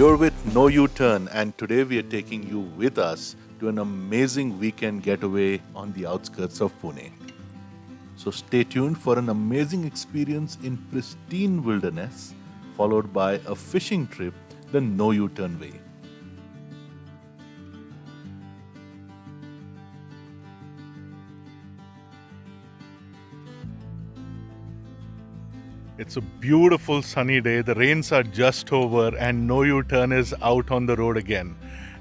You're with No U-Turn, and today we are taking you with us to an amazing weekend getaway on the outskirts of Pune. So stay tuned for an amazing experience in pristine wilderness, followed by a fishing trip the No U-Turn way. It's a beautiful sunny day. The rains are just over, and No U-Turn is out on the road again.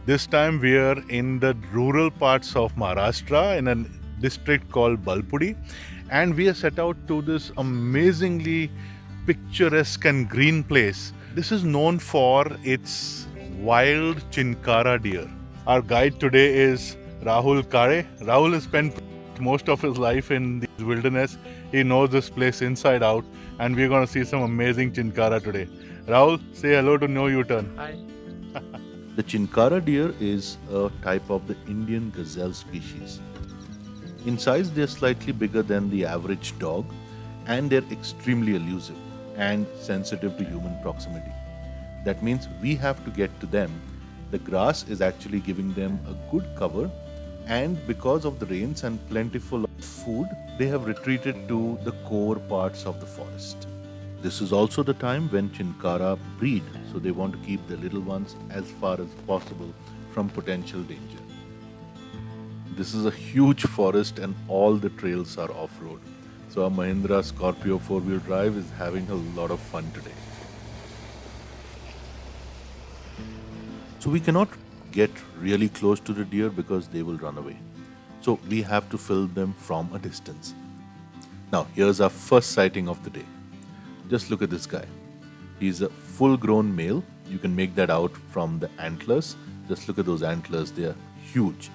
This time we are in the rural parts of Maharashtra in a district called Bulpudi, and we are set out to this amazingly picturesque and green place. This is known for its wild chinkara deer. Our guide today is Rahul Kare. Rahul has spent most of his life in the wilderness. He knows this place inside out, and we're going to see some amazing chinkara today. Rahul, say hello to No U-Turn. Hi. The chinkara deer is a type of the Indian gazelle species. In size, they're slightly bigger than the average dog, and they're extremely elusive and sensitive to human proximity. That means we have to get to them. The grass is actually giving them a good cover, and because of the rains and plentiful of food, they have retreated to the core parts of the forest. This is also the time when chinkara breed, so they want to keep the little ones as far as possible from potential danger. This is a huge forest and all the trails are off-road. So our Mahindra Scorpio 4-wheel drive is having a lot of fun today. So we cannot get really close to the deer because they will run away. So we have to film them from a distance. Now here's our first sighting of the day. Just look at this guy. He's a full-grown male. You can make that out from the antlers. Just look at those antlers, they are huge.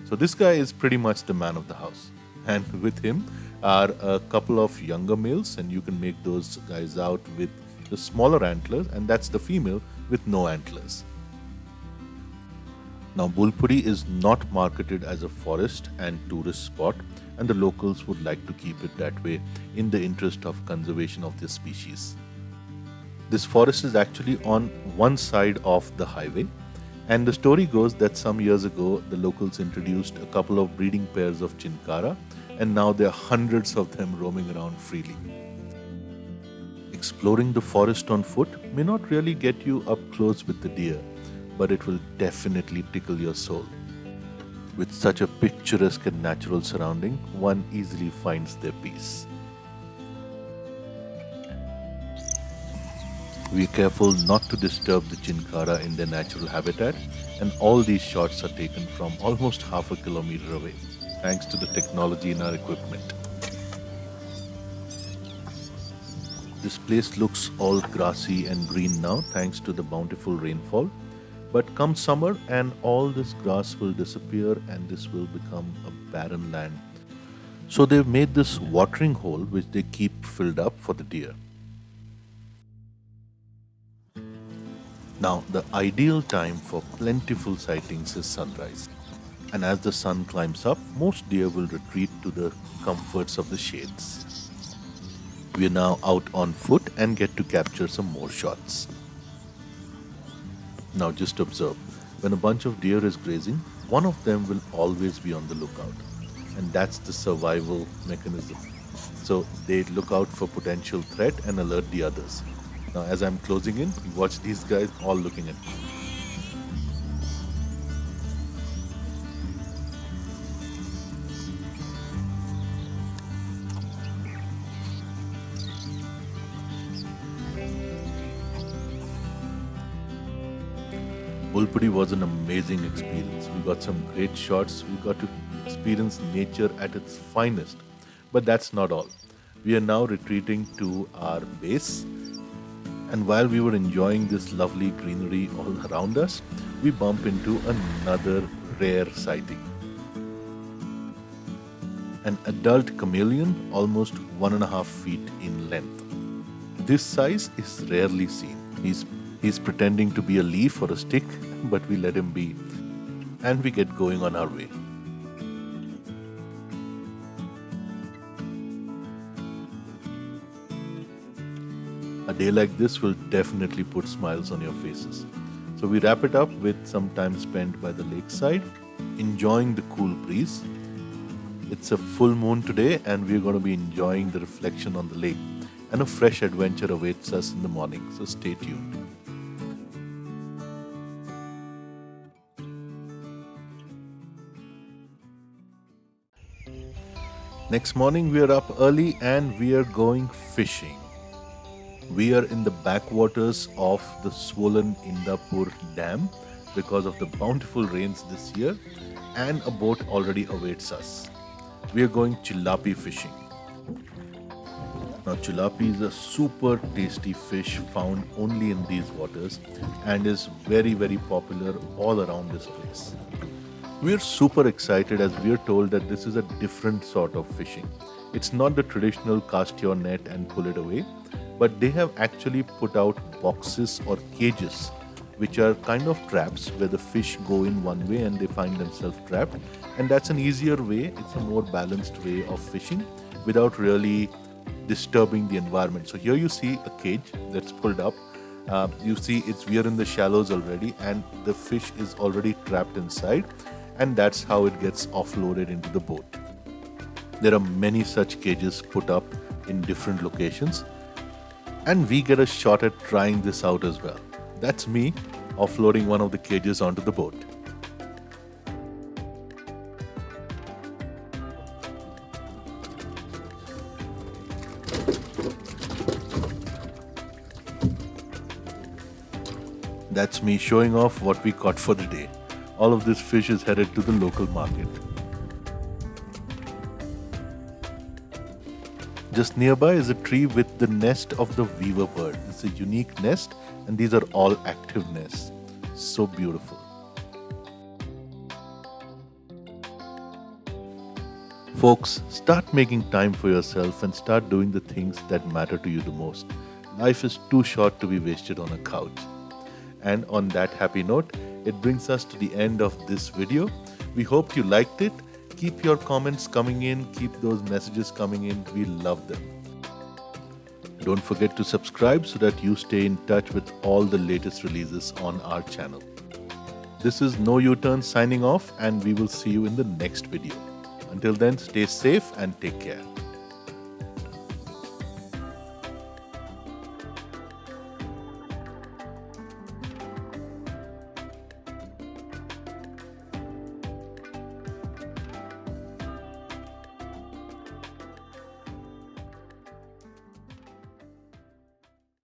So this guy is pretty much the man of the house. And with him are a couple of younger males, and you can make those guys out with the smaller antlers, and that's the female with no antlers. Now, Bulpudi is not marketed as a forest and tourist spot, and the locals would like to keep it that way in the interest of conservation of this species. This forest is actually on one side of the highway, and the story goes that some years ago the locals introduced a couple of breeding pairs of chinkara, and now there are hundreds of them roaming around freely. Exploring the forest on foot may not really get you up close with the deer, but it will definitely tickle your soul. With such a picturesque and natural surrounding, one easily finds their peace. Be careful not to disturb the chinkara in their natural habitat, and all these shots are taken from almost half a kilometer away, thanks to the technology in our equipment. This place looks all grassy and green now thanks to the bountiful rainfall. But come summer and all this grass will disappear and this will become a barren land. So they've made this watering hole which they keep filled up for the deer. Now the ideal time for plentiful sightings is sunrise. And as the sun climbs up, most deer will retreat to the comforts of the shades. We are now out on foot and get to capture some more shots. Now just observe, when a bunch of deer is grazing, one of them will always be on the lookout. And that's the survival mechanism. So they look out for potential threat and alert the others. Now as I'm closing in, watch these guys all looking at me. Bulpudi was an amazing experience. We got some great shots. We got to experience nature at its finest. But that's not all. We are now retreating to our base. And while we were enjoying this lovely greenery all around us, we bump into another rare sighting. An adult chameleon, almost 1.5 feet in length. This size is rarely seen. He's pretending to be a leaf or a stick, but we let him be, and we get going on our way. A day like this will definitely put smiles on your faces. So we wrap it up with some time spent by the lakeside, enjoying the cool breeze. It's a full moon today, and we're going to be enjoying the reflection on the lake. And a fresh adventure awaits us in the morning, so stay tuned. Next morning, we are up early and we are going fishing. We are in the backwaters of the swollen Indapur Dam because of the bountiful rains this year, and a boat already awaits us. We are going chilapi fishing. Now, chilapi is a super tasty fish found only in these waters and is very, very popular all around this place. We are super excited as we are told that this is a different sort of fishing. It's not the traditional cast your net and pull it away, but they have actually put out boxes or cages which are kind of traps where the fish go in one way and they find themselves trapped. And that's an easier way, it's a more balanced way of fishing without really disturbing the environment. So here you see a cage that's pulled up. You see we are in the shallows already and the fish is already trapped inside, and that's how it gets offloaded into the boat. There are many such cages put up in different locations, and we get a shot at trying this out as well. That's me offloading one of the cages onto the boat. That's me showing off what we caught for the day. All of this fish is headed to the local market. Just nearby is a tree with the nest of the weaver bird. It's a unique nest, and these are all active nests. So beautiful. Folks, start making time for yourself and start doing the things that matter to you the most. Life is too short to be wasted on a couch. And on that happy note, it brings us to the end of this video. We hope you liked it. Keep your comments coming in, keep those messages coming in. We love them. Don't forget to subscribe so that you stay in touch with all the latest releases on our channel. This is No U-Turn signing off, and we will see you in the next video. Until then, stay safe and take care.